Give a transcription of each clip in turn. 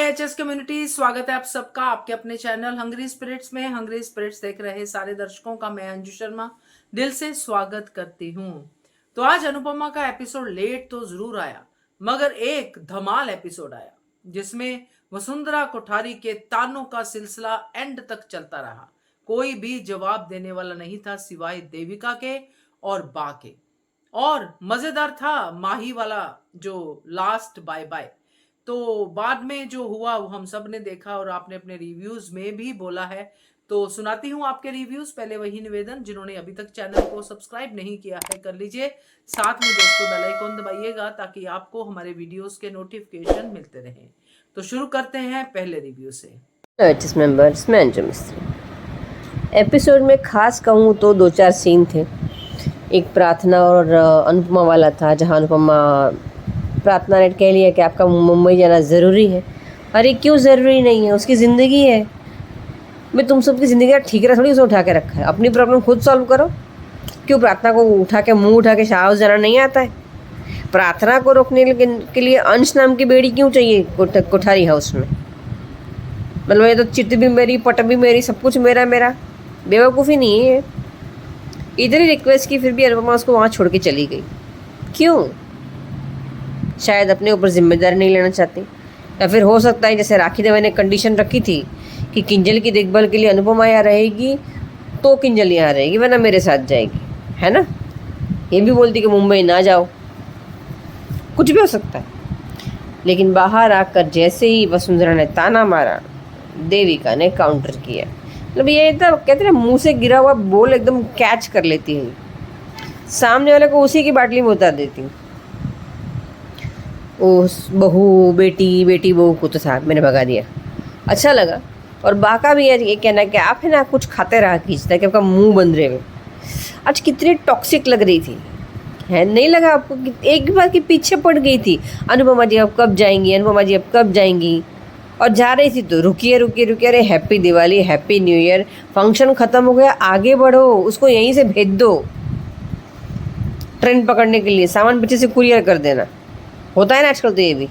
हाय HS community, स्वागत है आप सबका आपके अपने चैनल हंग्री स्पिरिट्स में। हंग्री स्पिरिट्स देख रहे सारे दर्शकों का मैं अंजू शर्मा दिल से स्वागत करती हूँ। तो आज अनुपमा का एपिसोड लेट तो जरूर आया, मगर एक धमाल एपिसोड आया जिसमें वसुंधरा कोठारी के तानों का सिलसिला एंड तक चलता रहा। कोई भी जवाब देने वाला नहीं था सिवाय देविका के और बा के। और मजेदार था माही वाला जो लास्ट बाय बाय। तो बाद में जो हुआ वो हम सब ने देखा और आपने अपने रिव्यूज में भी बोला है, तो सुनाती हूँ आपके रिव्यूज। पहले वही निवेदन, जिन्होंने अभी तक चैनल को सब्सक्राइब नहीं किया है कर लीजिए, साथ में दोस्तों बेल आइकन दबाइएगा ताकि आपको हमारे वीडियोस के नोटिफिकेशन मिलते रहें। तो शुरू करते हैं पहले रिव्यू से। आर्टिस्ट मेंबर्स, मैं अंजू मिस्त्री। एपिसोड में खास कहूँ तो 2-4 सीन थे। एक प्रार्थना और अनुपमा वाला था, जहाँ अनुपमा प्रार्थना ने कह लिया कि आपका मुंबई जाना ज़रूरी है। अरे क्यों ज़रूरी नहीं है, उसकी ज़िंदगी है। मैं तुम सबकी ज़िंदगी का ठीकरा थोड़ी उसे उठा के रखा है। अपनी प्रॉब्लम खुद सॉल्व करो। क्यों प्रार्थना को उठा के मुंह उठा के शाह जाना नहीं आता है? प्रार्थना को रोकने के लिए अंश नाम की बेड़ी क्यों चाहिए कोठारी हाउस में? मतलब ये तो चिट भी मेरी, पट भी मेरी, सब कुछ मेरा मेरा। बेवकूफ़ी नहीं है। इधर ही रिक्वेस्ट की, फिर भी अनुपमा उसको वहाँ छोड़ के चली गई। क्यों? शायद अपने ऊपर जिम्मेदारी नहीं लेना चाहती, या फिर हो सकता है जैसे राखी देवी ने कंडीशन रखी थी कि किंजल की देखभाल के लिए अनुपमा यहाँ रहेगी तो किंजल यहाँ रहेगी, वरना मेरे साथ जाएगी, है ना? ये भी बोलती कि मुंबई ना जाओ, कुछ भी हो सकता है। लेकिन बाहर आकर जैसे ही वसुंधरा ने ताना मारा, देविका ने काउंटर किया। मतलब ये तो कहते हैं मुँह से गिरा हुआ बोल एकदम कैच कर लेती है, सामने वाले को उसी की बाटली में उतार देती। उस बहू बेटी बेटी बहू को तो साहब मैंने भगा दिया, अच्छा लगा। और बाका भी ये कहना कि आप है ना कुछ खाते रहा खींचता कि आपका मुंह बंद रहे। आज कितनी टॉक्सिक लग रही थी, है नहीं लगा आपको? एक बार के पीछे पड़ गई थी, अनुपमा जी अब कब जाएंगी, अनुपमा जी अब कब जाएंगी। और जा रही थी तो रुकिए रुकिए रुकिए, अरे happy Diwali, happy new year, function ख़त्म हो गया, आगे बढ़ो, उसको यहीं से भेज दो ट्रेन पकड़ने के लिए, सामान पीछे से कुरियर कर देना। होता है ना आजकल तो ये भी।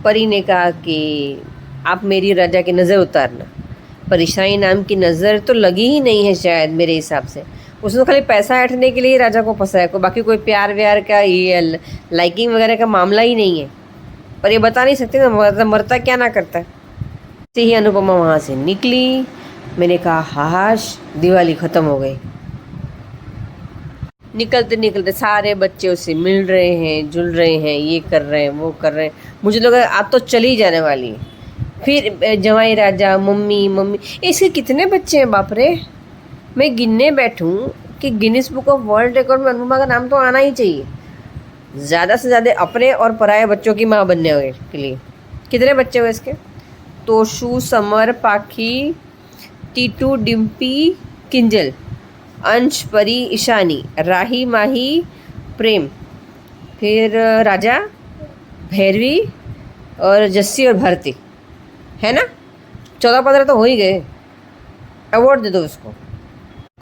परी ने कहा कि आप मेरी राजा की नज़र उतारना। परेशानी नाम की नज़र तो लगी ही नहीं है शायद मेरे हिसाब से। उसने तो खाली पैसा ऐंठने के लिए राजा को फंसाया, को बाकी कोई प्यार व्यार का ये लाइकिंग वगैरह का मामला ही नहीं है। पर ये बता नहीं सकते ना मरता क्या ना करता है। से ही अनुपमा वहाँ से निकली, मैंने कहा हाश दिवाली ख़त्म हो गई। निकलते निकलते सारे बच्चे उससे मिल रहे हैं, जुल रहे हैं, ये कर रहे हैं, वो कर रहे हैं। मुझे लगा आप तो चली जाने वाली है। फिर जवाई राजा, मम्मी मम्मी, इसके कितने बच्चे हैं बाप रे। मैं गिनने बैठूं कि Guinness book of world record में अनुपमा का नाम तो आना ही चाहिए। ज़्यादा से ज़्यादा अपने और पराये बच्चों की माँ बनने हुए के लिए। कितने बच्चे हुए इसके? तोशु, समर, पाखी, टीटू, डिम्पी, किंजल, अंश, परी, ईशानी, राही, माही, प्रेम, फिर राजा, भैरवी और जस्सी और भारती, है ना? 14-15 तो हो ही गए। अवार्ड दे दो उसको।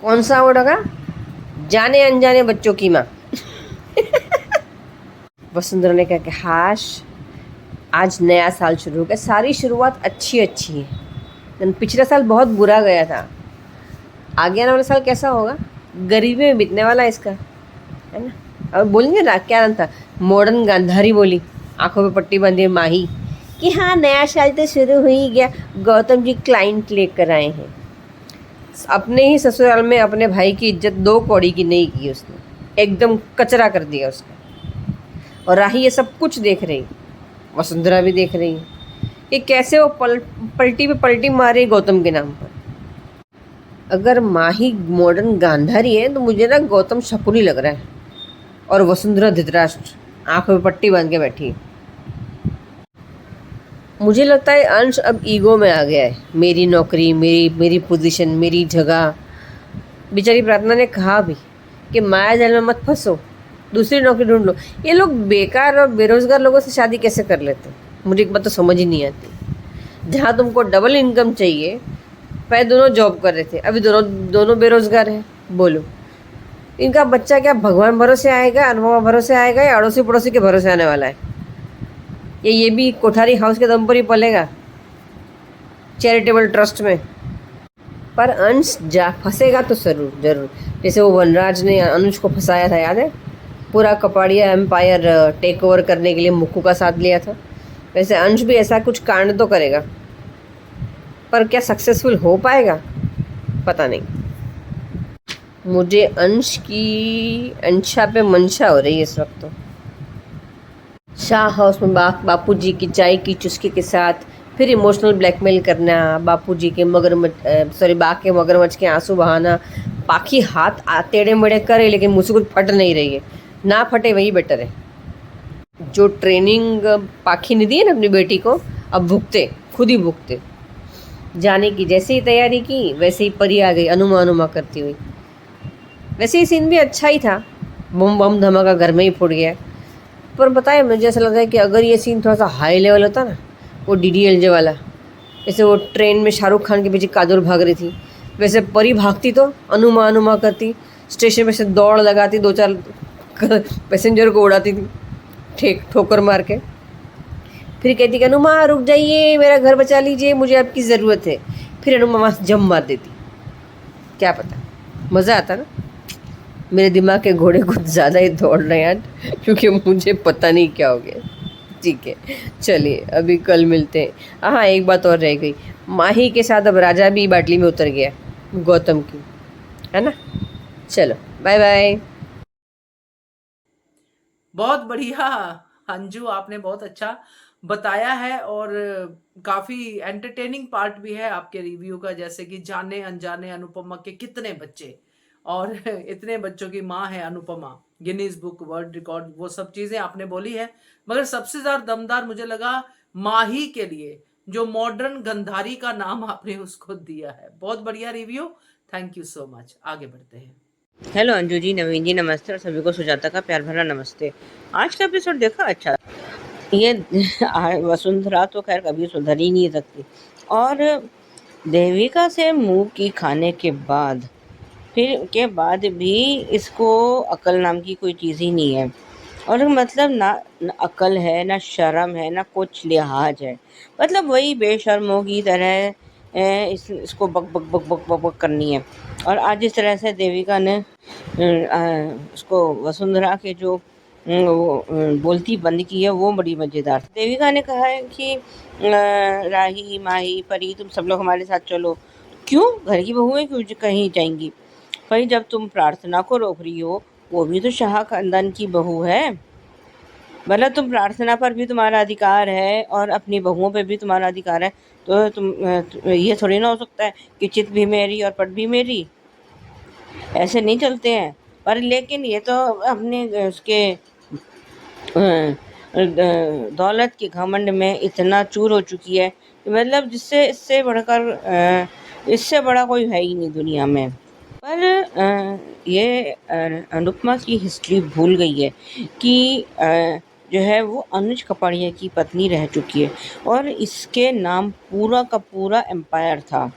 कौन सा अवार्ड होगा? जाने अनजाने बच्चों की माँ। वसुंधरा ने कहा कि हाश आज नया साल शुरू हो गया, सारी शुरुआत अच्छी अच्छी है। पिछला साल बहुत बुरा गया था, आगे आने वाला साल कैसा होगा? गरीबी में बीतने वाला है इसका, है ना? अब बोलेंगे ना, क्या नाम था, मॉडर्न गांधारी बोली, आंखों पे पट्टी बांधी माही, कि हाँ नया साल तो शुरू हो ही गया। गौतम जी क्लाइंट लेकर आए हैं। अपने ही ससुराल में अपने भाई की इज्जत 2 कौड़ी की नहीं की उसने, एकदम कचरा कर दिया उसका। और राही ये सब कुछ देख रही, वसुंधरा भी देख रही है कि कैसे वो पलटी पे पलटी मारे गौतम के नाम पर। अगर माही मॉडर्न गांधारी है तो मुझे ना गौतम शकुनी लग रहा है, और वसुंधरा धृतराष्ट्र आंखों में पट्टी बांध के बैठी है। मुझे लगता है अंश अब ईगो में आ गया है। मेरी नौकरी, मेरी पोजीशन, मेरी जगह। बेचारी प्रार्थना ने कहा भी कि माया जाल में मत फंसो, दूसरी नौकरी ढूंढ लो। ये लोग बेकार और बेरोजगार लोगों से शादी कैसे कर लेते हैं? मुझे एक बात तो समझ ही नहीं आती। जहाँ तुमको डबल इनकम चाहिए, पहले दोनों जॉब कर रहे थे, अभी दोनों बेरोजगार हैं। बोलो इनका बच्चा क्या भगवान भरोसे आएगा, अनुपमा भरोसे आएगा, या अड़ोसी पड़ोसी के भरोसे आने वाला है? ये भी कोठारी हाउस के दम पर ही पलेगा, चैरिटेबल ट्रस्ट में। पर अंश जा फंसेगा तो जरूर जरूर। जैसे वो वनराज ने अनुज को फंसाया था, याद है? पूरा कपाड़िया एम्पायर टेक ओवर करने के लिए मुक्कू का साथ लिया था। वैसे अंश भी ऐसा कुछ कांड तो करेगा, पर क्या सक्सेसफुल हो पाएगा पता नहीं। मुझे अंश की अंशा पे मंशा हो रही है इस वक्त तो। शाह हाउस में बापूजी की चाय की चुस्की के साथ फिर इमोशनल ब्लैकमेल करना, बापूजी के बा के मगरमच्छ के आंसू बहाना। पाखी हाथ टेढ़े मेढ़े करे लेकिन मुझसे कुछ फट नहीं रही है, ना फटे वही बेटर है। जो ट्रेनिंग पाखी ने दी है ना अपनी बेटी को, अब भुगते, खुद ही भुगते। जाने की जैसे ही तैयारी की वैसे ही परी आ गई अनुमा अनुमा करती हुई। वैसे ही सीन भी अच्छा ही था, बम बम धमाका घर में ही फूट गया। पर बताए मुझे ऐसा लगता है कि अगर ये सीन थोड़ा सा हाई लेवल होता ना, वो DDLJ वाला, जैसे वो ट्रेन में शाहरुख खान के पीछे काजोल भाग रही थी, वैसे परी भागती तो अनुमा अनुमा करती, स्टेशन पे से दौड़ लगाती, 2-4 पैसेंजर को उड़ाती थी ठोकर मार के। फिर कहती कि अनुमा रुक जाइए, मेरा घर बचा लीजिए, मुझे आपकी ज़रूरत है। फिर अनुमा वहाँ से जम मार देती। क्या पता, मज़ा आता ना। मेरे दिमाग के घोड़े कुछ ज़्यादा ही दौड़ रहे हैं आज, क्योंकि मुझे पता नहीं क्या हो गया। ठीक है, चलिए अभी कल मिलते हैं। हाँ, एक बात और रह गई, माही के साथ अब राजा भी बाटली में उतर गया, गौतम की, है ना। चलो बाय बाय। बहुत बढ़िया अंजू, आपने बहुत अच्छा बताया है और काफी एंटरटेनिंग पार्ट भी है आपके रिव्यू का, जैसे कि जाने अनजाने अनुपमा के कितने बच्चे और इतने बच्चों की माँ है Anupama, Guinness book world record, वो सब चीजें आपने बोली है। मगर सबसे ज्यादा दमदार मुझे लगा माही के लिए जो मॉडर्न गंधारी का नाम आपने उसको दिया है। बहुत बढ़िया review, thank you so much. आगे बढ़ते हैं। हेलो अंजू जी, नवीन जी नमस्ते, और सभी को सुजाता का प्यार भरा नमस्ते। आज का एपिसोड देखा? अच्छा, ये वसुंधरा तो खैर कभी सुधर ही नहीं सकती, और देविका से मुंह की खाने के बाद भी इसको अकल नाम की कोई चीज़ ही नहीं है। और मतलब ना अकल है, ना शर्म है, ना कुछ लिहाज है। मतलब वही बेशर्मों की तरह इसको बक बक बक बक बक बक करनी है। और आज जिस तरह से देविका ने उसको वसुंधरा के जो बोलती बंद की है, वो बड़ी मज़ेदार। देविका ने कहा है कि राही माही परी तुम सब लोग हमारे साथ चलो। क्यों? घर की बहुएं क्यों कहीं जाएंगी? भाई जब तुम प्रार्थना को रोक रही हो, वो भी तो शाह खानदान की बहू है। मतलब तुम प्रार्थना पर भी तुम्हारा अधिकार है और अपनी बहुओं पर भी तुम्हारा अधिकार है। तो तुम ये थोड़ी ना हो सकता है कि चित भी मेरी और पट भी मेरी। ऐसे नहीं चलते हैं। पर लेकिन ये तो अपने उसके दौलत के घमंड में इतना चूर हो चुकी है कि मतलब जिससे इससे बड़ा कोई है ही नहीं दुनिया में। पर ये अनुपमा की हिस्ट्री भूल गई है कि जो है वो अनुज कपाड़िया की पत्नी रह चुकी है, और इसके नाम पूरा का पूरा एम्पायर था।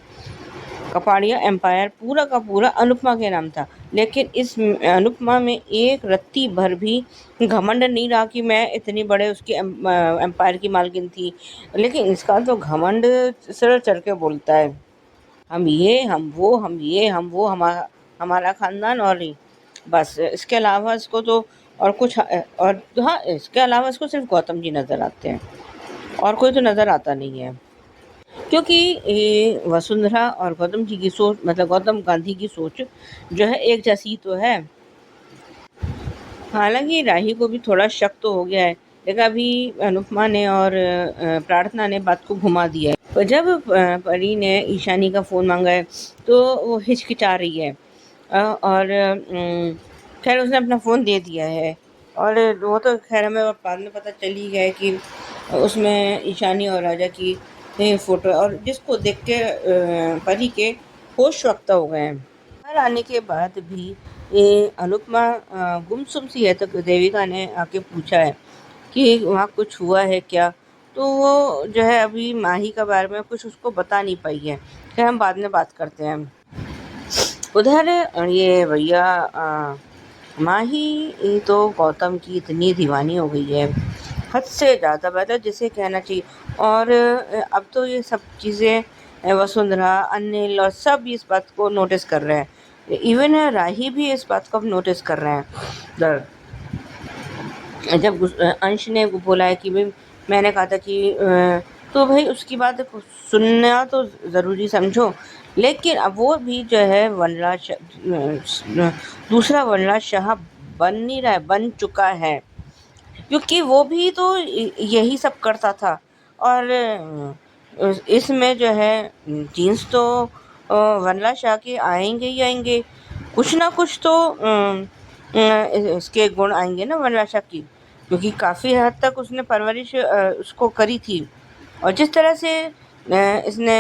कपाड़िया एम्पायर पूरा का पूरा अनुपमा के नाम था। लेकिन इस अनुपमा में एक रत्ती भर भी घमंड नहीं रहा कि मैं इतनी बड़े उसकी एम्पायर की मालकिन थी। लेकिन इसका तो घमंड सिर चढ़ के बोलता है, हम ये हम वो, हम ये हम वो, हमारा खानदान, और बस इसके अलावा इसको तो और कुछ, और हाँ इसके अलावा इसको सिर्फ गौतम जी नज़र आते हैं, और कोई तो नज़र आता नहीं है। क्योंकि वसुंधरा और गौतम जी की सोच, मतलब गौतम गांधी की सोच जो है एक जैसी तो है। हालांकि राही को भी थोड़ा शक तो हो गया है, लेकिन अभी अनुपमा ने और प्रार्थना ने बात को घुमा दिया है। तो जब परी ने ईशानी का फ़ोन मांगा है तो वो हिचकिचा रही है, और खैर उसने अपना फ़ोन दे दिया है। और वो तो खैर हमें बाद में पता चल ही गया है कि उसमें ईशानी और राजा की फ़ोटो, और जिसको देख के परी के होश वक्त हो गए हैं। घर आने के बाद भी ये अनुपमा गुमसुम सी है, तो देविका ने आके पूछा है कि वहाँ कुछ हुआ है क्या। तो वो जो है अभी माही के बारे में कुछ उसको बता नहीं पाई है, फिर हम बाद में बात करते हैं। उधर ये भैया माही तो गौतम की इतनी दीवानी हो गई है, हद से ज़्यादा बेहतर, जिसे कहना चाहिए। और अब तो ये सब चीज़ें वसुंधरा, अनिल और सब इस बात को नोटिस कर रहे हैं। इवन राही भी इस बात को अब नोटिस कर रहे हैं। जब अंश ने बोला है कि भाई मैंने कहा था कि तो भाई उसकी बात को सुनना तो ज़रूरी समझो, लेकिन अब वो भी जो है दूसरा वनराज शाह बन नहीं रहा है, बन चुका है, क्योंकि वो भी तो यही सब करता था। और इसमें जो है जीन्स तो वनराज शाह के आएंगे ही आएंगे, कुछ ना कुछ तो इसके गुण आएंगे ना वनराज शाह की, क्योंकि काफ़ी हद तक उसने परवरिश उसको करी थी। और जिस तरह से इसने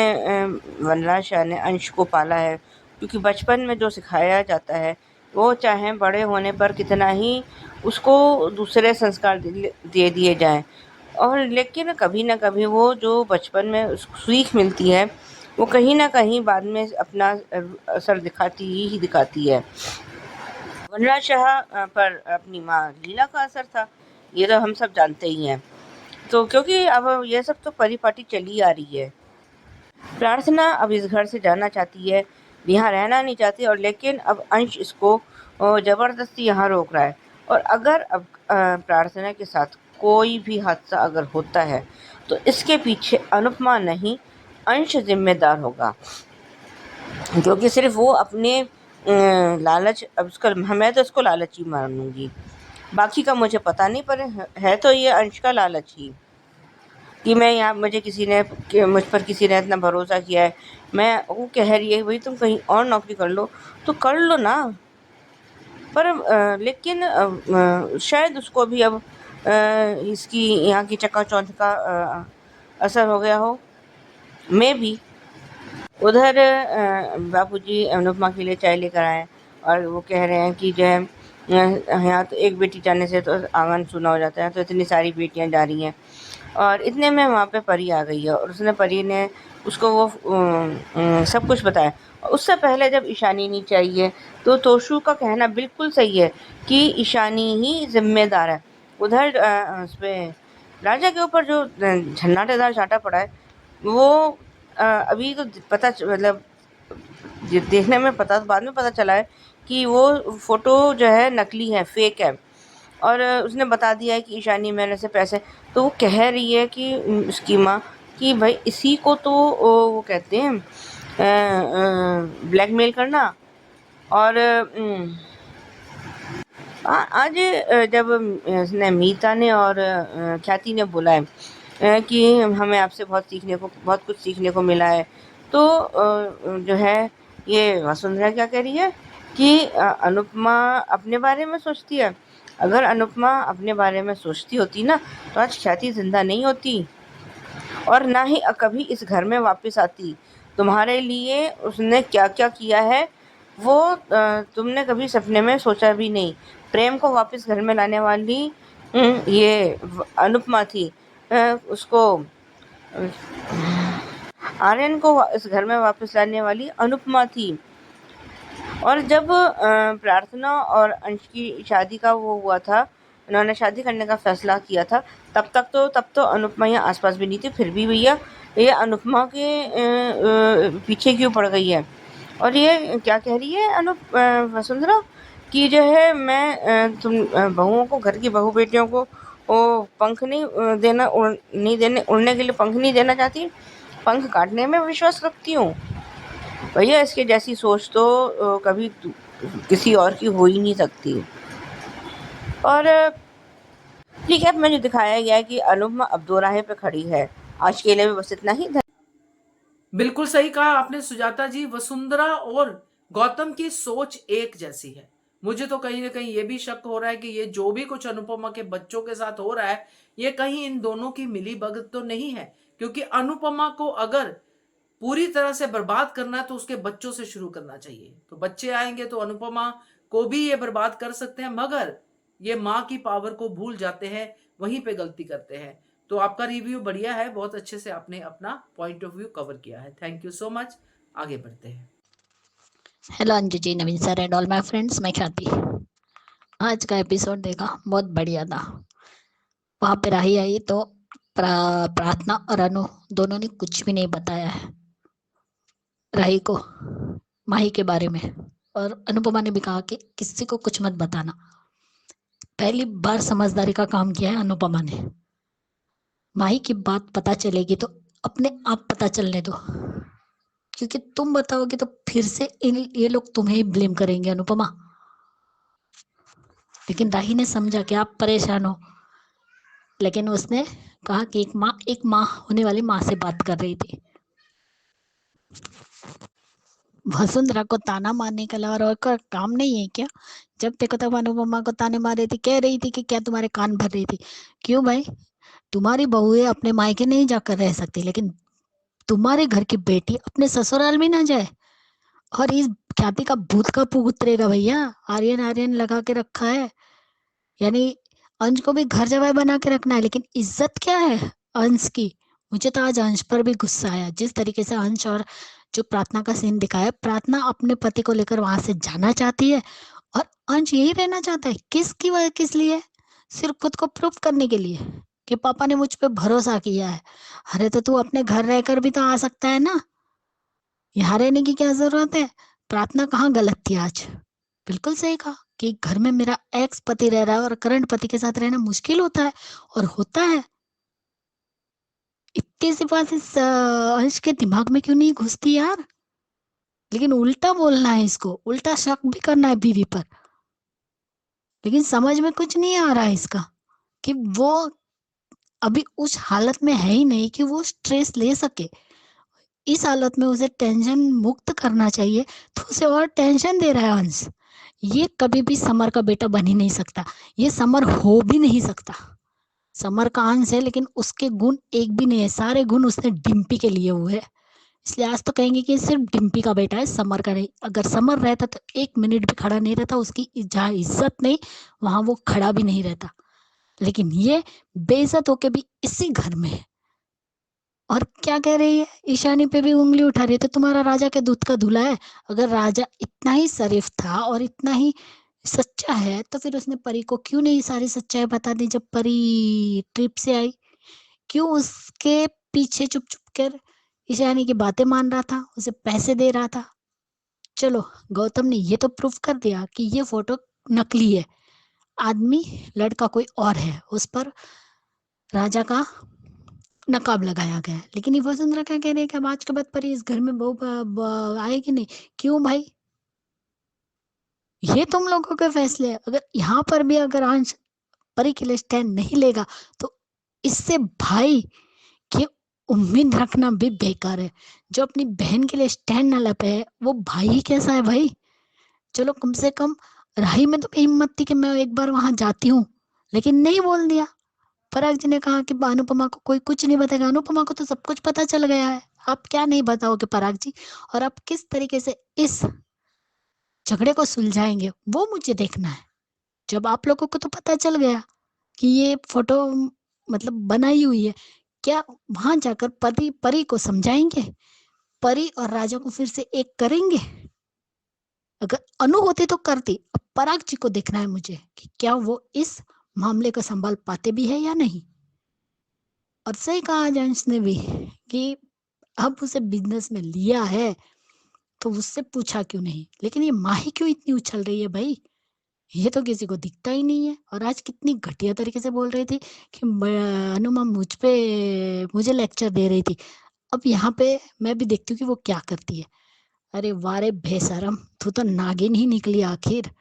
वनराज शाह ने अंश को पाला है, क्योंकि बचपन में जो सिखाया जाता है वो चाहे बड़े होने पर कितना ही उसको दूसरे संस्कार दे दिए जाएं, और लेकिन कभी ना कभी वो जो बचपन में उसको सीख मिलती है वो कहीं ना कहीं बाद में अपना असर दिखाती ही दिखाती है। वनराज शाह पर अपनी माँ लीला का असर था, ये तो हम सब जानते ही हैं। तो क्योंकि अब ये सब तो परिपाटी चली आ रही है। प्रार्थना अब इस घर से जाना चाहती है, यहाँ रहना नहीं चाहती, और लेकिन अब अंश इसको ज़बरदस्ती यहाँ रोक रहा है। और अगर अब प्रार्थना के साथ कोई भी हादसा अगर होता है तो इसके पीछे अनुपमा नहीं, अंश जिम्मेदार होगा, क्योंकि सिर्फ वो अपने लालच, अब उसका मैं तो इसको लालच ही मानूंगी, बाकी का मुझे पता नहीं, पर है तो ये अंश का लालच ही, कि मैं यहाँ मुझ पर किसी ने इतना भरोसा किया है, मैं वो कह रही है भाई तुम कहीं और नौकरी कर लो, तो कर लो ना। पर लेकिन शायद उसको भी अब इसकी यहाँ की चकाचौंध का असर हो गया हो, मैं भी। उधर बापूजी अनुपमा के लिए चाय लेकर आए और वो कह रहे हैं कि जो है यहाँ तो एक बेटी जाने से तो आंगन सूना हो जाता है, तो इतनी सारी बेटियाँ जा रही हैं। और इतने में वहाँ पे परी आ गई है और उसने परी ने उसको वो सब कुछ बताया। और उससे पहले जब ईशानी नहीं चाहिए तो तोशु का कहना बिल्कुल सही है कि ईशानी ही जिम्मेदार है। उधर उस पर राजा के ऊपर जो झन्नाटेदार चाटा पड़ा है वो अभी तो मतलब देखने में बाद में पता चला है कि वो फ़ोटो जो है नकली है, फेक है। और उसने बता दिया है कि ईशानी मैंने से पैसे, तो वो कह रही है कि उसकी माँ कि भाई इसी को तो वो कहते हैं ब्लैकमेल करना। और आज जब इसने मीता ने और ख्याति ने बोला है कि हमें आपसे बहुत कुछ सीखने को मिला है, तो जो है ये वसुंधरा क्या कह रही है कि अनुपमा अपने बारे में सोचती है। अगर अनुपमा अपने बारे में सोचती होती ना तो आज ख्याति जिंदा नहीं होती और ना ही कभी इस घर में वापस आती। तुम्हारे लिए उसने क्या क्या किया है वो तुमने कभी सपने में सोचा भी नहीं। प्रेम को वापस घर में लाने वाली ये अनुपमा थी। उसको आर्यन को इस घर में वापस लाने वाली अनुपमा थी। और जब प्रार्थना और अंश की शादी का वो हुआ था, उन्होंने शादी करने का फैसला किया था, तब तो अनुपमा यहाँ आसपास भी नहीं थी। फिर भी भैया ये अनुपमा के पीछे क्यों पड़ गई है। और ये क्या कह रही है वसुंधरा कि जो है मैं तुम बहुओं को, घर की बहू बेटियों को वो पंख नहीं देना, उड़ने के लिए पंख नहीं देना चाहती, पंख काटने में विश्वास रखती हूँ। भैया इसके जैसी सोच तो कभी किसी और की हो ही नहीं सकती। और ठीक है, अब मुझे दिखाया गया है कि अनुपमा अब दो राहें पे खड़ी है। आज के लिए भी बस इतना ही। बिल्कुल सही कहा आपने सुजाता जी। वसुंधरा और गौतम की सोच एक जैसी है। मुझे तो कहीं ना कहीं ये भी शक हो रहा है कि ये जो भी कुछ अनुपमा के बच्चों के साथ हो रहा है ये कहीं इन दोनों की मिली भगत तो नहीं है, क्योंकि अनुपमा को अगर पूरी तरह से बर्बाद करना है तो उसके बच्चों से शुरू करना चाहिए। तो बच्चे आएंगे तो अनुपमा को भी ये बर्बाद कर सकते हैं, मगर ये माँ की पावर को भूल जाते हैं, वहीं पे गलती करते हैं। तो आपका रिव्यू बढ़िया है, बहुत अच्छे से आपने अपना पॉइंट ऑफ व्यू कवर किया है। Thank you so much. आगे बढ़ते हैं। Hello Anju ji, Naveen sir and all my friends, मैं ख्याति। आज का एपिसोड देखा, बहुत बढ़िया था। वहां पे राही आई तो प्रार्थना और अनु दोनों ने कुछ भी नहीं बताया है राही को माही के बारे में। और अनुपमा ने भी कहा कि किसी को कुछ मत बताना। पहली बार समझदारी का काम किया है अनुपमा ने। माही की बात पता चलेगी तो अपने आप पता चलने दो, क्योंकि तुम बताओगे तो फिर से ये लोग तुम्हें ही ब्लेम करेंगे अनुपमा। लेकिन राही ने समझा कि आप परेशान हो, लेकिन उसने कहा कि एक माँ होने वाली माँ से बात कर रही थी। वसुंधरा को ताना मारने के अलावा और कोई काम नहीं है क्या? जब देखो तब अनुपमा को ताने मार रही थी, कह रही थी कि क्या तुम्हारे कान भर रही थी। क्यों भाई, तुम्हारी बहू है, अपने मायके नहीं जाकर रह सकती, लेकिन तुम्हारे घर की बेटी अपने ससुराल में ना जाए। और इस ख्याति का भूत का पू उतरेगा भैया। आर्यन आर्यन लगा के रखा है, यानी अंश को भी घर जवाई बना के रखना है, लेकिन इज्जत क्या है अंश की। मुझे तो आज अंश पर भी गुस्सा आया, जिस तरीके से अंश और जो प्रार्थना का सीन दिखाया। प्रार्थना अपने पति को लेकर वहां से जाना चाहती है और अंश यही रहना चाहता है। किसकी वजह, किस लिए? सिर्फ खुद को प्रूफ करने के लिए कि पापा ने मुझ पे भरोसा किया है। अरे तो तू अपने घर रहकर भी तो आ सकता है ना, यहाँ रहने की क्या जरूरत है? प्रार्थना कहाँ गलत थी आज? बिल्कुल सही कहा कि घर में मेरा एक्स पति रह रहा है और करंट पति के साथ रहना मुश्किल होता है, और होता है। इतनी सी बात इस अंश के दिमाग में क्यों नहीं घुसती यार? लेकिन उल्टा बोलना है इसको, उल्टा शक भी करना है बीवी पर। लेकिन समझ में कुछ नहीं आ रहा है इसका कि वो अभी उस हालत में है ही नहीं कि वो स्ट्रेस ले सके। इस हालत में उसे टेंशन मुक्त करना चाहिए, तो उसे और टेंशन दे रहा है अंश। ये कभी भी समर का बेटा बन ही नहीं सकता, ये समर हो भी नहीं सकता। समर का अंश है, लेकिन उसके गुण एक भी नहीं है, सारे गुण उसने डिम्पी के लिए हुए है। इसलिए आज तो कहेंगे कि सिर्फ डिम्पी का बेटा है, समर का नहीं। अगर समर रहता तो एक मिनट भी खड़ा नहीं रहता, उसकी जहाँ इज्जत नहीं वहां वो खड़ा भी नहीं रहता। लेकिन ये बेइज्जत होके भी इसी घर में है। और क्या कह रही है, ईशानी पे भी उंगली उठा रही है। तो तुम्हारा राजा के दूध का धुला है? अगर राजा इतना ही शरीफ था और इतना ही सच्चा है, तो फिर उसने परी को क्यों नहीं सारी सच्चाई बता दी? जब परी ट्रिप से आई, क्यों उसके पीछे चुप चुप कर ईशानी की बातें मान रहा था, उसे पैसे दे रहा था? चलो, गौतम ने ये तो प्रूफ कर दिया कि ये फोटो नकली है, आदमी लड़का कोई और है, उस पर राजा का नकाब लगाया गया है। लेकिन ये वसुंधरा क्या कह रही है कि अब आज के बाद परी इस घर में बहू आएगी नहीं। क्यों भाई, ये तुम लोगों के फैसले है। अगर यहाँ पर भी अगर अंश परी के लिए स्टैंड नहीं लेगा, तो इससे भाई की उम्मीद रखना भी बेकार है। जो अपनी बहन के लिए स्टैंड न ले पाए, वो भाई ही कैसा है भाई? चलो, कम से कम राही में तो हिम्मत थी कि मैं एक बार वहां जाती हूँ, लेकिन नहीं बोल दिया। पराग जी ने कहा कि अनुपमा को कोई कुछ नहीं बताएगा। अनुपमा को तो सब कुछ पता चल गया है, आप क्या नहीं बताओगे पराग जी? और आप किस तरीके से इस झगड़े को सुलझाएंगे वो मुझे देखना है। जब आप लोगों को तो पता चल गया कि ये फोटो मतलब बनाई हुई है, क्या वहां जाकर पति परी को समझाएंगे? परी और राजा को फिर से एक करेंगे? अगर अनु होती तो करती। अब पराग जी को देखना है मुझे कि क्या वो इस मामले को संभाल पाते भी है या नहीं। और सही कहा आज अंश ने भी कि अब उसे बिजनेस में लिया है तो उससे पूछा क्यों नहीं। लेकिन ये माही क्यों इतनी उछल रही है भाई, ये तो किसी को दिखता ही नहीं है। और आज कितनी घटिया तरीके से बोल रही थी कि अनुमा मुझे लेक्चर दे रही थी। अब यहाँ पे मैं भी देखती हूँ कि वो क्या करती है। अरे वारे बेशरम, तू तो नागिन ही निकली आखिर।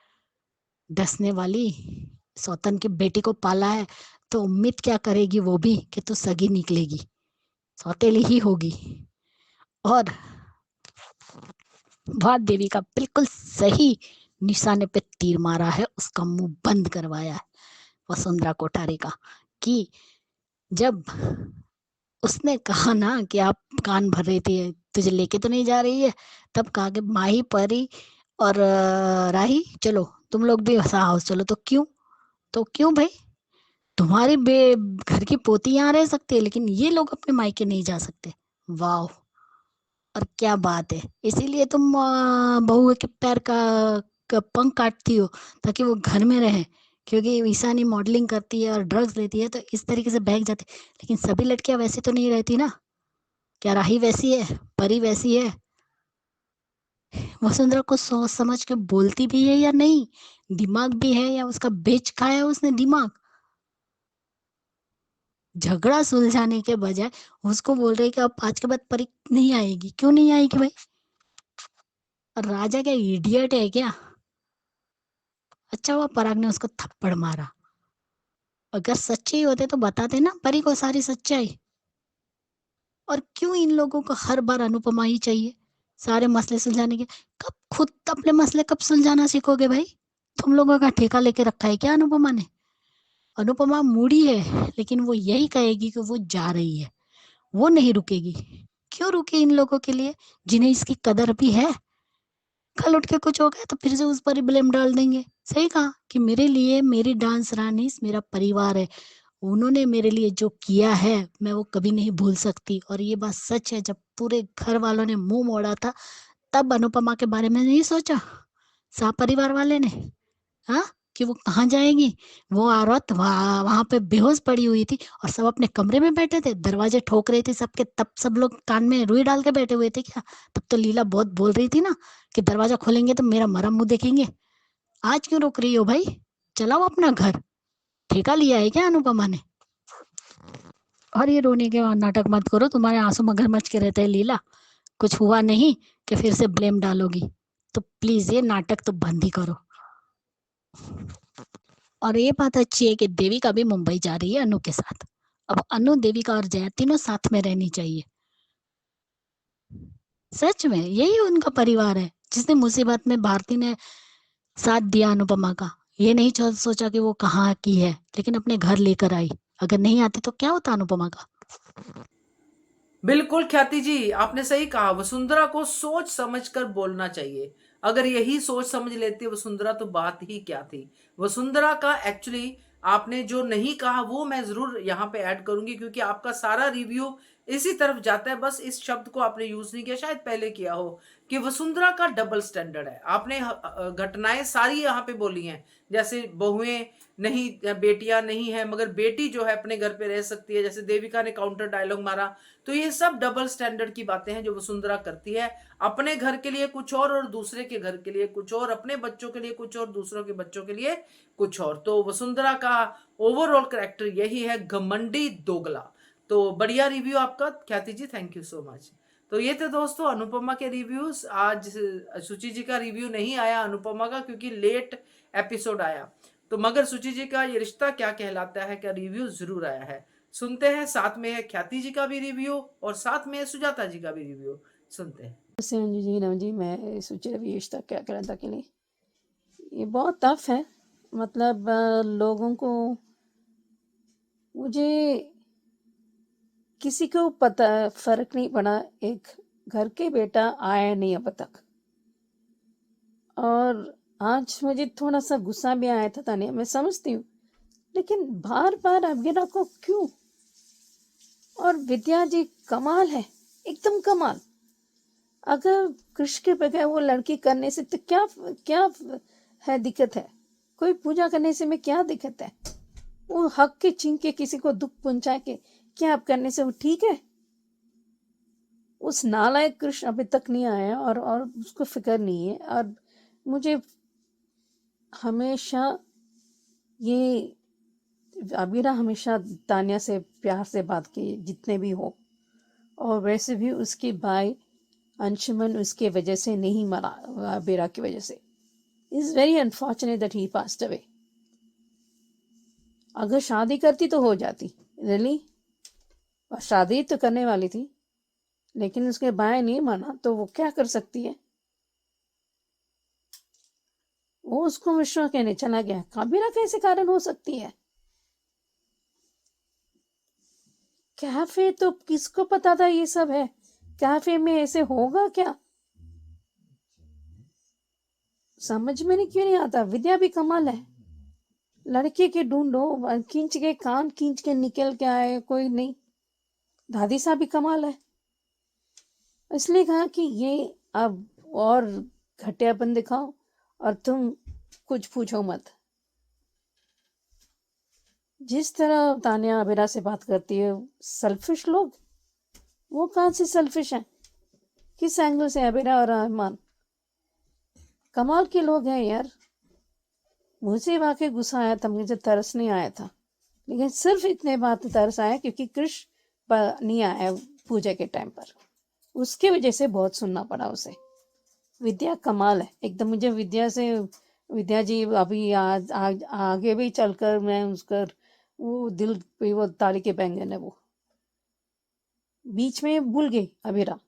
डसने वाली, सौतन की बेटी को पाला है तो उम्मीद क्या करेगी वो भी कि तू सगी निकलेगी, सौतेली ही होगी। और भात देवी का बिल्कुल सही निशाने पे तीर मारा है, उसका मुंह बंद करवाया है वसुंधरा कोठारी का। कि जब उसने कहा ना कि आप कान भर रही थी, तुझे लेके तो नहीं जा रही है, तब कहा कि माही परी और राही चलो तुम लोग भी हाउस चलो। तो क्यों भाई, तुम्हारी घर की पोती यहाँ रह सकती है, लेकिन ये लोग अपने मायके नहीं जा सकते। वाह, और क्या बात है। इसीलिए तुम बहू के पैर का पंख काटती हो ताकि वो घर में रहे, क्योंकि ईशानी मॉडलिंग करती है और ड्रग्स लेती है तो इस तरीके से बहक जाती है। लेकिन सभी लड़कियां वैसे तो नहीं रहती ना। क्या राही वैसी है, परी वैसी है? वसुंधरा को सोच समझ के बोलती भी है या नहीं? दिमाग भी है या उसका बेच खाया उसने दिमाग? झगड़ा सुलझाने के बजाय उसको बोल रही कि अब आज के बाद परी नहीं आएगी। क्यों नहीं आएगी भाई? और राजा क्या इडियट है क्या? अच्छा हुआ पराग ने उसको थप्पड़ मारा। अगर सच्चे ही होते तो बताते ना परी को सारी सच्चाई। और क्यों इन लोगों को हर बार अनुपमा ही चाहिए सारे मसले सुलझाने के? कब खुद अपने मसले कब सुलझाना सीखोगे भाई? तुम लोगों का ठेका लेके रखा है क्या अनुपमा ने? अनुपमा मूडी है लेकिन वो यही कहेगी कि वो जा रही है, वो नहीं रुकेगी। क्यों रुके इन लोगों के लिए जिन्हें इसकी कदर भी है? कल उठ के कुछ हो गया तो फिर से उस पर ही ब्लेम डाल देंगे। सही कहा कि मेरे लिए मेरी डांस रानी मेरा परिवार है। उन्होंने मेरे लिए जो किया है मैं वो कभी नहीं भूल सकती। और ये बात सच है, जब पूरे घर वालों ने मुंह मोड़ा था तब अनुपमा के बारे में नहीं सोचा परिवार वाले ने? हाँ, कि वो कहाँ जाएगी? वो औरत वहां वहां पे बेहोश पड़ी हुई थी और सब अपने कमरे में बैठे थे, दरवाजे ठोक रहे थे सबके, तब सब लोग कान में रुई डाल के बैठे हुए थे क्या? तब तो लीला बहुत बोल रही थी ना कि दरवाजा खोलेंगे तो मेरा मरम मुंह देखेंगे। आज क्यों रोक रही हो भाई? चलाओ अपना घर। ठेका लिया है क्या अनुपमा ने? और ये रोने के बाद नाटक मत करो, तुम्हारे आंसू मगरमच्छ के रहते हैं लीला। कुछ हुआ नहीं कि फिर से ब्लेम डालोगी। तो प्लीज ये नाटक तो बंद ही करो। और ये बात अच्छी है कि देविका भी मुंबई जा रही है अनु के साथ। अब अनु, देविका और जया तीनों साथ में रहनी चाहिए। सच में यही उनका परिवार है जिसने मुसीबत में भारती ने साथ दिया अनुपमा का। ये नहीं सोचा कि वो कहाँ की है, लेकिन अपने घर लेकर आई। अगर नहीं आती तो क्या होता अनुपमा का? बिल्कुल ख्याति जी, आपने सही कहा। वसुंधरा को सोच समझकर बोलना चाहिए। अगर यही सोच समझ लेती वसुंधरा तो बात ही क्या थी। वसुंधरा का एक्चुअली आपने जो नहीं कहा वो मैं जरूर यहाँ पे ऐड करूंगी, क्योंकि आपका सारा रिव्यू इसी तरफ जाता है। बस इस शब्द को आपने यूज नहीं किया, शायद पहले किया हो, कि वसुंधरा का डबल स्टैंडर्ड है। आपने घटनाएं सारी यहाँ पे बोली हैं, जैसे बहुएं नहीं, बेटियां नहीं है मगर बेटी जो है अपने घर पे रह सकती है, जैसे देविका ने काउंटर डायलॉग मारा। तो ये सब डबल स्टैंडर्ड की बातें हैं जो वसुंधरा करती है। अपने घर के लिए कुछ और दूसरे के घर के लिए कुछ और, अपने बच्चों के लिए कुछ और दूसरों के बच्चों के लिए कुछ और। तो वसुंधरा का ओवरऑल कैरेक्टर यही है, घमंडी दोगला। तो बढ़िया रिव्यू आपका ख्याति जी, थैंक यू सो मच। तो ये थे दोस्तों अनुपमा के रिव्यूज। आज सुचि जी का रिव्यू नहीं आया अनुपमा का, क्योंकि लेट एपिसोड आया। तो मगर सुचि जी का ये रिश्ता क्या कहलाता है का रिव्यू जरूर आया है। सुनते हैं, साथ में है ख्याति जी का भी रिव्यू और साथ में है सुजाता जी का भी रिव्यू। सुनते हैं। नमस्ते अंजू जी। नव जी, मैं सोच रही रिश्ता क्या कहलाता के लिए ये बहुत टफ है। मतलब लोगों को, मुझे किसी को पता फर्क नहीं पड़ा, एक घर के बेटा आया नहीं अब तक। और आज मुझे थोड़ा सा गुस्सा भी आया था तानिया, मैं समझती हूँ, लेकिन बार बार अबगिरा को क्यों? और विद्या जी कमाल है, एकदम कमाल। अगर कृष्ण के बगैर वो लड़की करने से तो क्या क्या है, दिक्कत है? कोई पूजा करने से में क्या दिक्कत है? वो हक के छीन के किसी को दुख पहुंचा के क्या आप करने से वो ठीक है? उस नालायक कृष्ण अभी तक नहीं आया और उसको फिक्र नहीं है। और मुझे हमेशा ये अबीरा हमेशा तानिया से प्यार से बात की, जितने भी हो। और वैसे भी उसके भाई अंशुमन उसके वजह से नहीं मरा, अबीरा की वजह से। Is very unfortunate that he passed away. अगर शादी करती तो हो जाती, रियली। और शादी तो करने वाली थी, लेकिन उसके भाई नहीं माना तो वो क्या कर सकती है? वो उसको विश्वास कहने चला गया। काबिरा कैसे कारण हो सकती है? कैफे तो किसको पता था ये सब है? कैफे में ऐसे होगा क्या? समझ में नहीं क्यों नहीं आता। विद्या भी कमाल है, लड़के के ढूंढो, खींच के कान खींच के निकल के आए, कोई नहीं। दादी साहब भी कमाल है। इसलिए कहा कि ये अब और घटियापन दिखाओ और तुम कुछ पूछो मत। जिस तरह तानिया अबीरा से बात करती है, सेल्फिश लोग, वो कहाँ से सेल्फिश हैं? किस एंगल से अबीरा और रहमान? कमाल के लोग हैं यार। मुझे वाकई गुस्सा आया था, मुझे तरस नहीं आया था, लेकिन सिर्फ इतने बात तरस आया क्योंकि कृष नहीं आया पूजा के टाइम पर, उसके वजह से बहुत सुनना पड़ा उसे। विद्या कमाल है एकदम। मुझे विद्या जी अभी आगे भी चलकर मैं उसका वो दिल पे वो ताली के बैंगन है, वो बीच में भूल गई अबीरा।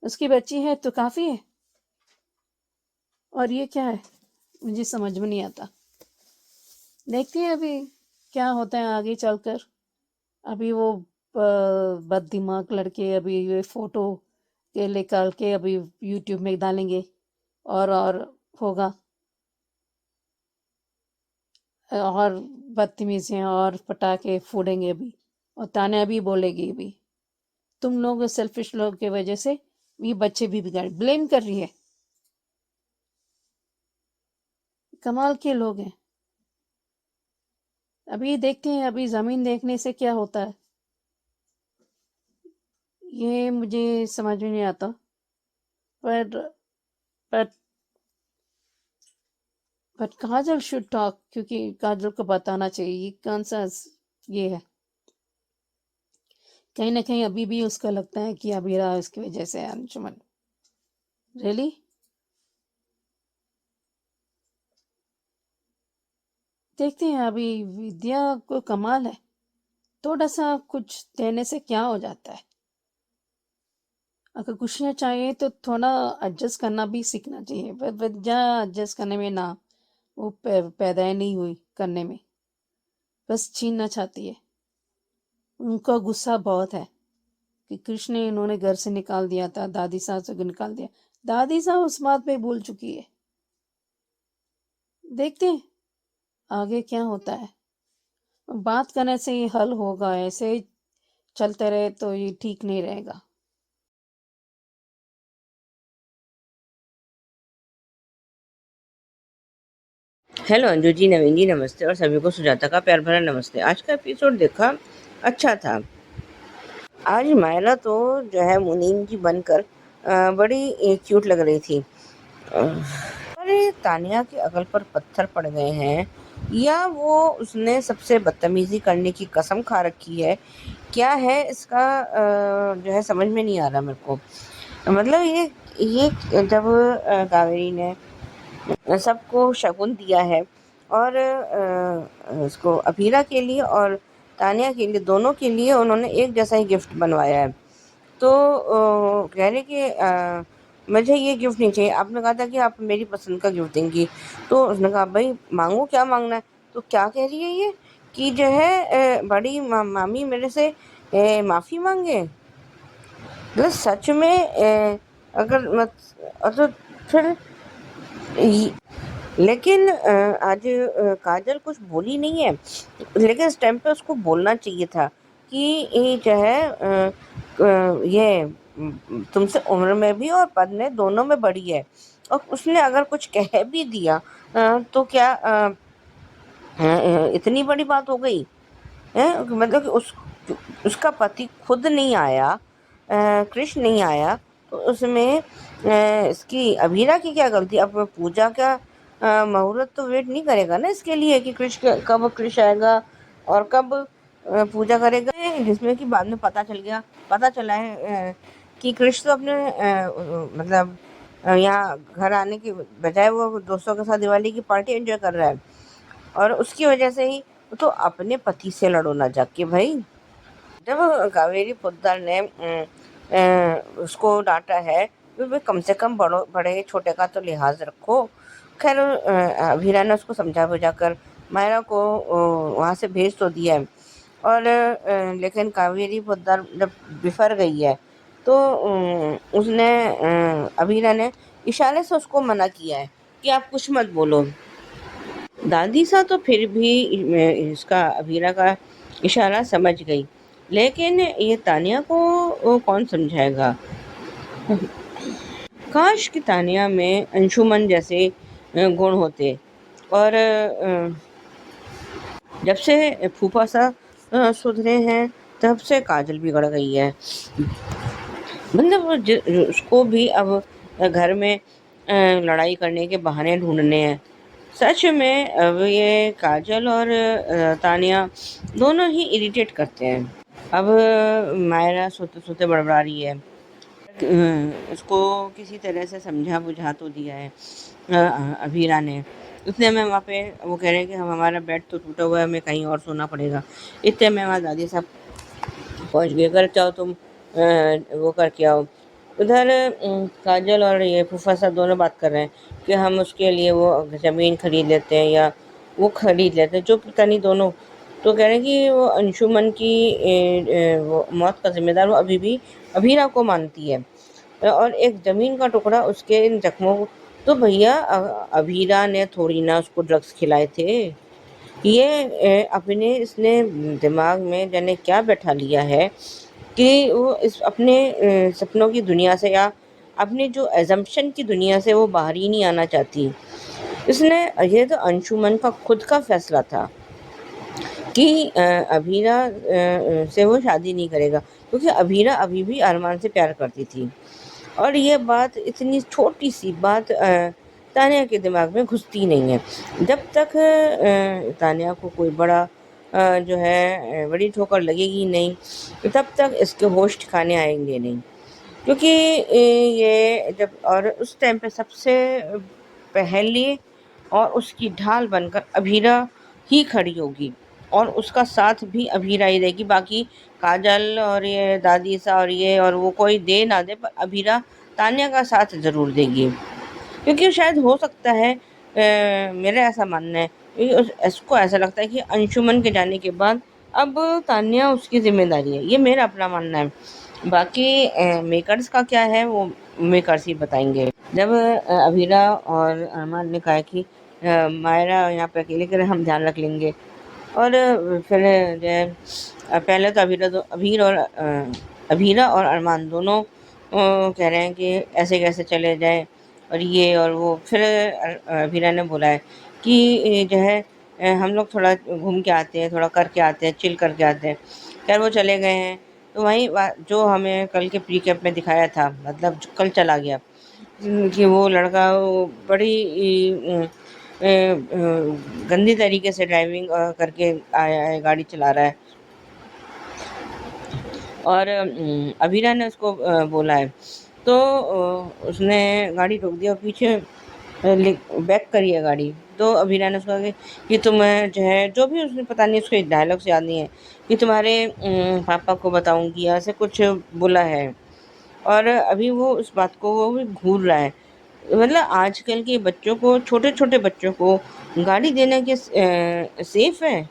उसकी बच्ची है तो काफी है, और ये क्या है मुझे समझ में नहीं आता। देखते हैं अभी क्या होता है आगे चलकर। अभी वो बददिमाग लड़के अभी ये फोटो के निकाल के अभी यूट्यूब में डालेंगे और होगा, और बदतमीजियाँ और पटाखे फोड़ेंगे अभी, और ताने अभी बोलेगी भी तुम लोग सेल्फिश लोग की वजह से ये बच्चे भी बिगड़, ब्लेम कर रही है। कमाल के लोग हैं। अभी देखते हैं अभी जमीन देखने से क्या होता है, ये मुझे समझ में नहीं आता। पर पर बट काजल शुड टॉक, क्योंकि काजल को बताना चाहिए ये कौन सा ये है। कहीं ना कहीं अभी भी उसका लगता है कि अबीरा इसकी वजह से है, अंशुमन। रियली देखते हैं अभी। विद्या को कमाल है, थोड़ा सा कुछ देने से क्या हो जाता है। अगर कुछ ना चाहिए तो थोड़ा एडजस्ट करना भी सीखना चाहिए, पर विद्या एडजस्ट करने में ना, वो पैदा ही नहीं हुई करने में, बस छीनना चाहती है। उनका गुस्सा बहुत है कि कृष्ण ने इन्होंने घर से निकाल दिया था, दादी साहब से निकाल दिया। दादी साहब उस बात पे भूल चुकी है। देखते हैं आगे क्या होता है। बात करने से ही हल होगा, ऐसे ही चलते रहे तो ये ठीक नहीं रहेगा। हेलो अंजू जी, नवीन जी नमस्ते, और सभी को सुजाता का प्यार भरा नमस्ते। आज का एपिसोड देखा, अच्छा था। आज मायरा तो जो है मुनीम जी बनकर बड़ी क्यूट लग रही थी। अरे तानिया के अकल पर पत्थर पड़ गए हैं, या वो उसने सबसे बदतमीजी करने की कसम खा रखी है, क्या है इसका जो है समझ में नहीं आ रहा मेरे को। मतलब ये जब कावेरी ने सबको शगुन दिया है, और इसको अभीरा के लिए और तानिया के लिए, दोनों के लिए उन्होंने एक जैसा ही गिफ्ट बनवाया है। तो कह रहे कि मुझे ये गिफ्ट नहीं चाहिए, आपने कहा था कि आप मेरी पसंद का गिफ्ट देंगी। तो उसने कहा भाई मांगो, क्या मांगना है। तो क्या कह रही है ये कि जो है बड़ी मामी मेरे से माफ़ी मांगे। मतलब सच में अगर मत, तो फिर लेकिन आज काजल कुछ बोली नहीं है, लेकिन इस टाइम पे उसको बोलना चाहिए था कि ये जो है ये तुमसे उम्र में भी और पद में दोनों में बड़ी है। और उसने अगर कुछ कह भी दिया तो क्या इतनी बड़ी बात हो गई है। मतलब कि उसका पति खुद नहीं आया, कृष्ण नहीं आया, तो उसमें इसकी अभीरा की क्या गलती। अब पूजा का मुहूर्त तो वेट नहीं करेगा ना इसके लिए कि कब कृष्ण आएगा और कब पूजा करेगा, जिसमें कि बाद में पता चला है कि कृष्ण तो अपने मतलब यहाँ घर आने की बजाय वो दोस्तों के साथ दिवाली की पार्टी एंजॉय कर रहा है, और उसकी वजह से ही तो अपने पति से लड़ो ना जाके भाई। जब कावेरी पोद्दार ने उसको डांटा है तो भाई कम से कम बड़े छोटे का तो लिहाज रखो। खैर अभीरा ने उसको समझा बुझाकर मायरा को वहाँ से भेज तो दिया है, और लेकिन कावेरी पोद्दार जब बिफर गई है तो उसने अभीरा ने इशारे से उसको मना किया है कि आप कुछ मत बोलो। दादी सा तो फिर भी इसका अभीरा का इशारा समझ गई, लेकिन ये तानिया को कौन समझाएगा। काश कि तानिया में अंशुमन जैसे गुण होते, और जब से फूफा सा सुधरे हैं तब से काजल बिगड़ गई है। मतलब उसको भी अब घर में लड़ाई करने के बहाने ढूंढने हैं। सच में अब ये काजल और तानिया दोनों ही इरिटेट करते हैं। अब मायरा सोते सोते बड़बड़ा रही है। उसको किसी तरह से समझा बुझा तो दिया है अभीरा ने। उसने हमें वहाँ पे वो कह रहे हैं कि हमारा बेड तो टूटा हुआ है, हमें कहीं और सोना पड़ेगा। इतने में वहाँ दादी साहब पहुँच गए। कर चाहो तुम वो करके आओ। उधर काजल और ये फूफा साहब दोनों बात कर रहे हैं कि हम उसके लिए वो ज़मीन खरीद लेते हैं या वो खरीद लेते हैं, जो पता नहीं दोनों। तो कह रहे हैं कि वो अंशुमन की वो मौत का जिम्मेदार वो अभी भी अभीरा को मानती है, और एक ज़मीन का टुकड़ा उसके इन जख्मों को। तो भैया अभीरा ने थोड़ी ना उसको ड्रग्स खिलाए थे। ये अपने इसने दिमाग में जाने क्या बैठा लिया है कि वो इस अपने सपनों की दुनिया से या अपने जो एजम्पशन की दुनिया से वो बाहर ही नहीं आना चाहती। इसने ये तो अंशुमन का खुद का फैसला था कि अभीरा से वो शादी नहीं करेगा, क्योंकि अभीरा अभी भी अरमान से प्यार करती थी। और ये बात, इतनी छोटी सी बात तानिया के दिमाग में घुसती नहीं है। जब तक तानिया को कोई बड़ा जो है बड़ी ठोकर लगेगी नहीं, तब तक इसके होश ठिकाने आएंगे नहीं। क्योंकि ये जब, और उस टाइम पे सबसे पहले और उसकी ढाल बनकर अभीरा ही खड़ी होगी, और उसका साथ भी अभीरा ही देगी। बाकी काजल और ये दादी सा और ये और वो कोई दे ना दे, पर अभीरा तानिया का साथ ज़रूर देगी। क्योंकि शायद हो सकता है, मेरा ऐसा मानना है, इसको ऐसा लगता है कि अंशुमन के जाने के बाद अब तानिया उसकी जिम्मेदारी है। ये मेरा अपना मानना है। बाकी मेकर्स का क्या है वो मेकर्स ही बताएंगे। जब अभीरा और अरमान ने कहा कि मायरा यहाँ पे अकेले करे, हम ध्यान रख लेंगे। और फिर जो है पहले तो अभीरा और अरमान दोनों कह रहे हैं कि ऐसे कैसे चले जाए और ये और वो। फिर अभीरा ने बोला है कि जो है हम लोग थोड़ा घूम के आते हैं, थोड़ा करके आते हैं, चिल करके आते हैं। खैर वो चले गए हैं। तो वहीं जो हमें कल के प्री कैप में दिखाया था, मतलब जो कल चला गया, कि वो लड़का वो बड़ी गंदी तरीके से ड्राइविंग करके आया है, गाड़ी चला रहा है। और अभीरा ने उसको बोला है, तो उसने गाड़ी रोक दी और पीछे बैक करी है गाड़ी। तो अभीरा ने उसको कहा कि तुम जो है, जो भी उसने, पता नहीं उसको डायलॉग से याद नहीं है, कि तुम्हारे पापा को बताऊंगी, ऐसे कुछ बोला है। और अभी वो उस बात को वो भी घूर रहा है। मतलब आजकल के बच्चों को, छोटे छोटे बच्चों को गाड़ी देने के सेफ है,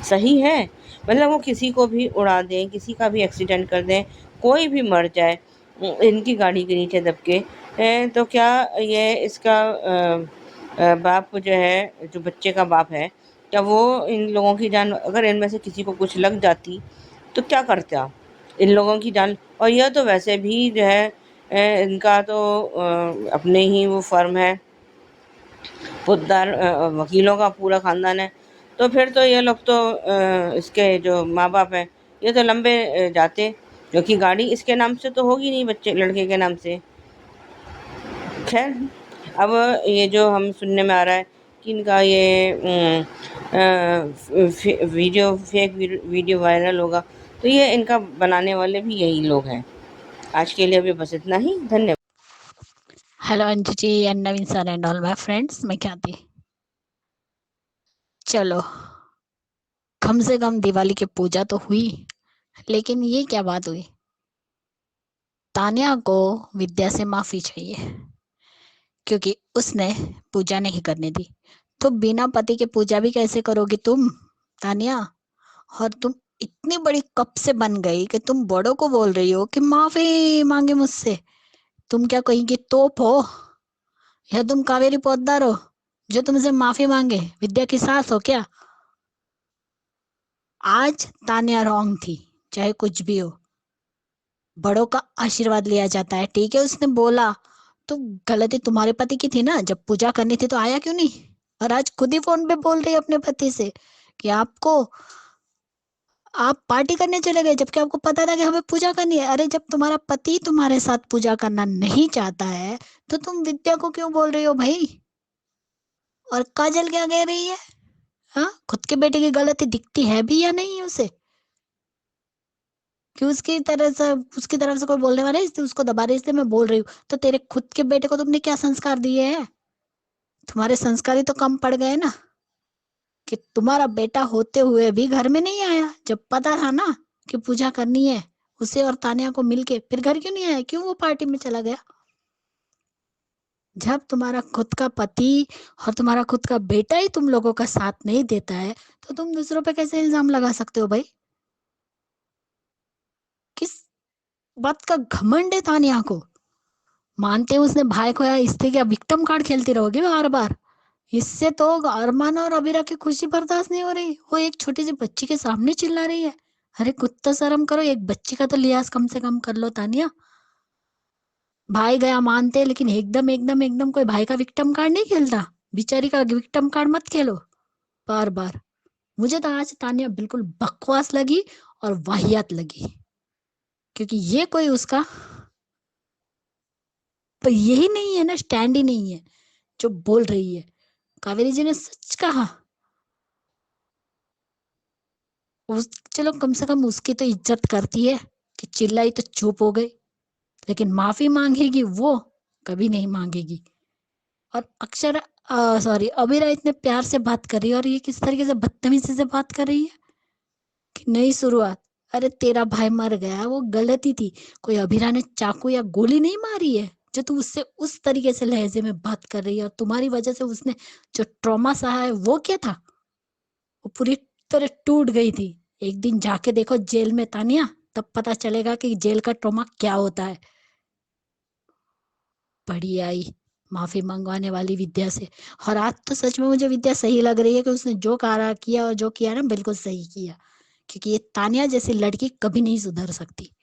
सही है? मतलब वो किसी को भी उड़ा दें, किसी का भी एक्सीडेंट कर दें, कोई भी मर जाए इनकी गाड़ी के नीचे दब के, तो क्या ये इसका बाप जो है, जो बच्चे का बाप है, क्या वो इन लोगों की जान, अगर इनमें से किसी को कुछ लग जाती तो क्या करता इन लोगों की जान? और यह तो वैसे भी जो है इनका तो अपने ही वो फर्म है, खुददार वकीलों का पूरा ख़ानदान है। तो फिर तो ये लोग तो इसके जो माँ बाप हैं, ये तो लंबे जाते, क्योंकि गाड़ी इसके नाम से तो होगी नहीं, बच्चे लड़के के नाम से। खैर, अब ये जो हम सुनने में आ रहा है कि इनका ये फेक वीडियो वायरल होगा, तो ये इनका बनाने वाले भी यही लोग हैं। आज के लिए अभी बस इतना ही। धन्यवाद। Hello Anju ji and Naveen sir and all my friends, मैं ख्याति। चलो, कम से कम दिवाली की पूजा तो हुई, लेकिन ये क्या बात हुई? तान्या को विद्या से माफी चाहिए क्योंकि उसने पूजा नहीं करने दी। तो बिना पति के पूजा भी कैसे करोगी तुम तान्या? और तुम इतनी बड़ी कब से बन गई कि तुम बड़ों को बोल रही हो कि माफी मांगे मुझसे? तुम क्या कहीं की तोप हो या तुम कावेरी पोद्दार हो जो तुमसे माफी मांगे? विद्या की सास हो क्या? आज तान्या रॉन्ग थी, चाहे कुछ भी हो, बड़ों का आशीर्वाद लिया जाता है। ठीक है, उसने बोला तो गलती तुम्हारे पति की थी ना, जब पूजा करनी थी तो आया क्यों नहीं? और आज खुद ही फोन पे बोल रही है अपने पति से कि आप पार्टी करने चले गए जबकि आपको पता था कि हमें पूजा करनी है। अरे जब तुम्हारा पति तुम्हारे साथ पूजा करना नहीं चाहता है तो तुम विद्या को क्यों बोल रही हो भाई? और काजल क्या कह रही है? हाँ, खुद के बेटे की गलती दिखती है भी या नहीं उसे? कि उसकी तरफ से कोई बोलने वाला है इसलिए उसको दबा रही है, इसलिए मैं बोल रही हूँ। तो तेरे खुद के बेटे को तुमने क्या संस्कार दिए हैं? तुम्हारे संस्कार ही तो कम पड़ गए ना, कि तुम्हारा बेटा होते हुए भी घर में नहीं आया जब पता था ना कि पूजा करनी है उसे और तानिया को मिलके। फिर घर क्यों नहीं आया? क्यों वो पार्टी में चला गया? जब तुम्हारा खुद का पति और तुम्हारा खुद का बेटा ही तुम लोगों का साथ नहीं देता है तो तुम दूसरों पे कैसे इल्जाम लगा सकते हो भाई? किस बात का घमंड है तानिया को? मानते हैं उसने भाई खोया, इससे क्या विक्टिम कार्ड खेलती रहोगी बार बार? इससे तो अरमान और अबीरा की खुशी बर्दाश्त नहीं हो रही। वो एक छोटी सी बच्ची के सामने चिल्ला रही है। अरे कुछ तो शर्म करो, एक बच्ची का तो लिहाज कम से कम कर लो तानिया। भाई गया मानते हैं, लेकिन एकदम कोई भाई का विक्टिम कार्ड नहीं खेलता। बेचारी का विक्टिम कार्ड मत खेलो बार बार। मुझे तो आज तानिया बिल्कुल बकवास लगी और वाहियात लगी, क्योंकि ये कोई उसका तो यही नहीं है ना, स्टैंड ही नहीं है जो बोल रही है। कावेरी जी ने सच कहा। उस चलो कम से कम उसकी तो इज्जत करती है कि चिल्लाई तो चुप हो गई, लेकिन माफी मांगेगी वो कभी नहीं मांगेगी। और अक्षर सॉरी अबीरा इतने प्यार से बात कर रही है और ये किस तरीके से बदतमीजी से बात कर रही है कि नई शुरुआत। अरे तेरा भाई मर गया, वो गलती थी। कोई अबीरा ने चाकू या गोली नहीं मारी है जो तू उससे उस तरीके से लहजे में बात कर रही है। और तुम्हारी वजह से उसने जो ट्रॉमा सहा है वो क्या था? वो पूरी तरह टूट गई थी। एक दिन जाके देखो जेल में तानिया, तब पता चलेगा कि जेल का ट्रॉमा क्या होता है। बड़ी आई माफी मंगवाने वाली विद्या से। और आज तो सच में मुझे विद्या सही लग रही है कि उसने जो कहा किया और जो किया ना बिल्कुल सही किया, क्योंकि ये तानिया जैसी लड़की कभी नहीं सुधर सकती।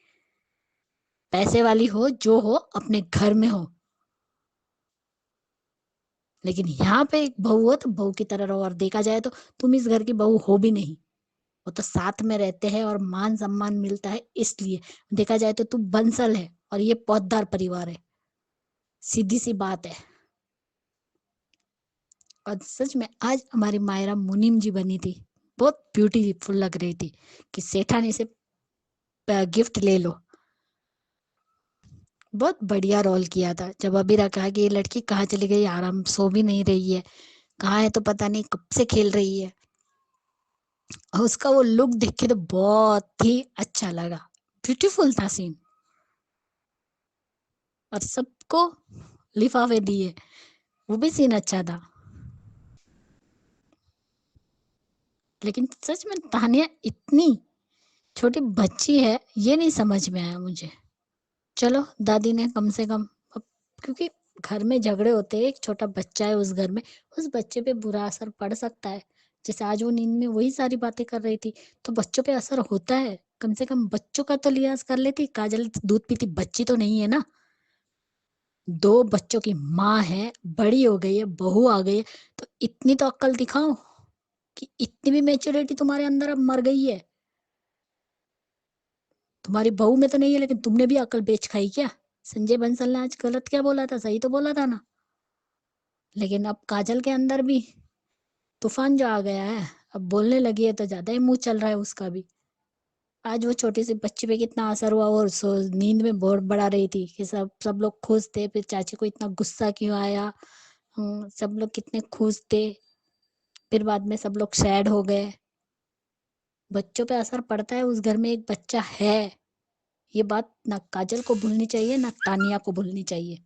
पैसे वाली हो जो हो, अपने घर में हो, लेकिन यहाँ पे एक बहू हो तो बहू की तरह रहो। और देखा जाए तो तुम इस घर की बहू हो भी नहीं। वो तो साथ में रहते हैं और मान सम्मान मिलता है इसलिए। देखा जाए तो तू बंसल है और ये पौधदार परिवार है, सीधी सी बात है। और सच में आज हमारी मायरा मुनीम जी बनी थी, बहुत ब्यूटीफुल लग रही थी कि सेठानी से गिफ्ट ले लो। बहुत बढ़िया रोल किया था। जब अबीरा कहा कि ये लड़की कहाँ चली गई, आराम सो भी नहीं रही है, कहाँ है तो पता नहीं, कब से खेल रही है। और उसका वो लुक देख के तो बहुत ही अच्छा लगा, ब्यूटीफुल था सीन। और सबको लिफाफे दिए, वो भी सीन अच्छा था। लेकिन सच में तानिया इतनी छोटी बच्ची है ये नहीं समझ में आया मुझे। चलो दादी ने कम से कम क्योंकि घर में झगड़े होते हैं, एक छोटा बच्चा है उस घर में, उस बच्चे पे बुरा असर पड़ सकता है। जैसे आज वो नींद में वही सारी बातें कर रही थी तो बच्चों पे असर होता है। कम से कम बच्चों का तो लिहाज कर लेती। काजल दूध पीती बच्ची तो नहीं है ना, 2 बच्चों की माँ है, बड़ी हो गई है, बहू आ गई है, तो इतनी तो अक्ल दिखाओ कि इतनी भी मेच्योरिटी तुम्हारे अंदर अब मर गई है। तुम्हारी बहू में तो नहीं है, लेकिन तुमने भी अकल बेच खाई क्या? संजय बंसल ने आज गलत क्या बोला था? सही तो बोला था ना। लेकिन अब काजल के अंदर भी तूफान जो आ गया है, अब बोलने लगी है तो ज्यादा ही मुंह चल रहा है उसका भी। आज वो छोटी सी बच्ची पे कितना असर हुआ, और नींद में बहुत बड़ा रही थी कि सब सब लोग खुश थे, फिर चाची को इतना गुस्सा क्यों आया, सब लोग कितने खुश थे, फिर बाद में सब लोग सैड हो गए। बच्चों पे असर पड़ता है, उस घर में एक बच्चा है। ये बात ना काजल को भूलनी चाहिए ना तानिया को भूलनी चाहिए।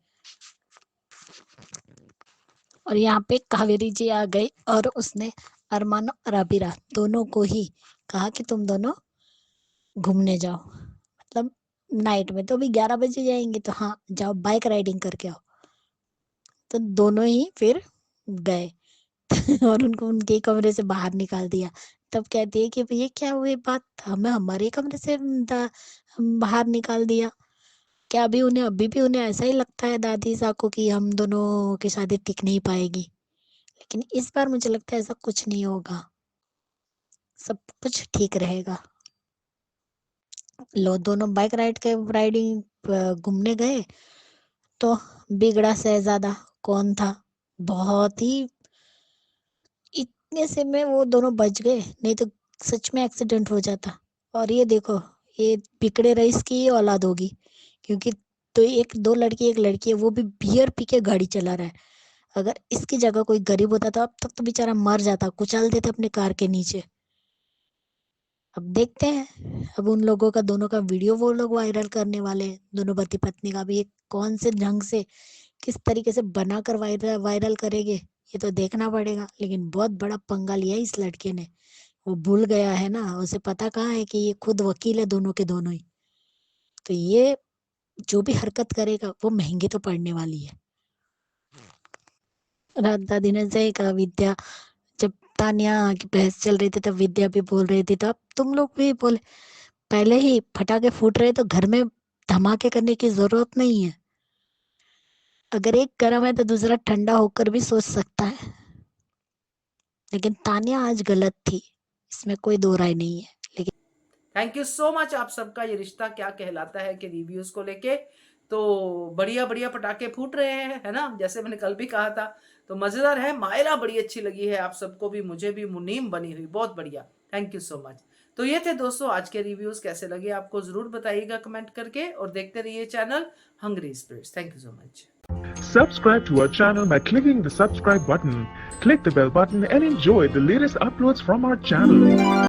और यहाँ पे कावेरी जी आ गई और उसने अरमान और अबीरा दोनों को ही कहा कि तुम दोनों घूमने जाओ, मतलब नाइट में तो अभी 11 बजे जाएंगे, तो हाँ जाओ बाइक राइडिंग करके आओ। तो दोनों ही फिर गए और उनको उनके कमरे से बाहर निकाल दिया। तब कहती है कि ये क्या हुई बात, हमें हमारे कमरे से बाहर निकाल दिया क्या? अभी भी उन्हें ऐसा ही लगता है दादी सा को कि हम दोनों की शादी टिक नहीं पाएगी। लेकिन इस बार मुझे लगता है ऐसा कुछ नहीं होगा। सब कुछ ठीक रहेगा। लो दोनों बाइक राइडिंग घूमने गए तो बिगड़ा शहजादा कौन था? बहुत ही इतने से में वो दोनों बच गए, नहीं तो सच में एक्सीडेंट हो जाता। और ये देखो, ये बिगड़े रईस की ये औलाद होगी, क्योंकि तो एक लड़की है, वो भी बियर पी के गाड़ी चला रहा है। अगर इसकी जगह कोई गरीब होता तो अब तक तो बेचारा मर जाता, कुचल देते अपने कार के नीचे। अब देखते हैं, अब उन लोगों का दोनों का वीडियो वो लोग वायरल करने वाले हैं, दोनों पति पत्नी का भी। ये कौन से ढंग से किस तरीके से बनाकर वायरल करेंगे ये तो देखना पड़ेगा। लेकिन बहुत बड़ा पंगा लिया इस लड़के ने, वो भूल गया है ना, उसे पता कहाँ है कि ये खुद वकील है दोनों के दोनों ही। तो ये जो भी हरकत करेगा वो महंगी तो पड़ने वाली है। रात दादी ने सही कहा, विद्या जब तानिया की बहस चल रही थी तब विद्या भी बोल रही थी, तो अब तुम लोग भी बोले। पहले ही पटाखे फूट रहे तो घर में धमाके करने की जरूरत नहीं है। अगर एक गर्म है तो दूसरा ठंडा होकर भी सोच सकता है। लेकिन तानिया आज गलत थी, इसमें कोई दो राय नहीं है। लेकिन थैंक यू सो मच आप सबका। ये रिश्ता क्या कहलाता है कि रिव्यूज को लेके तो बढ़िया बढ़िया पटाखे फूट रहे हैं, है ना, जैसे मैंने कल भी कहा था। तो मजेदार है। मायरा बड़ी अच्छी लगी है आप सबको भी, मुझे भी। मुनीम बनी हुई, बहुत बढ़िया। Thank you so much. तो ये थे दोस्तों आज के रिव्यूज। कैसे लगे आपको जरूर बताइएगा कमेंट करके, और देखते रहिए channel hungry spirits. Thank you so much. Subscribe to our channel by clicking the subscribe button. Click the bell button and enjoy the latest uploads from our channel.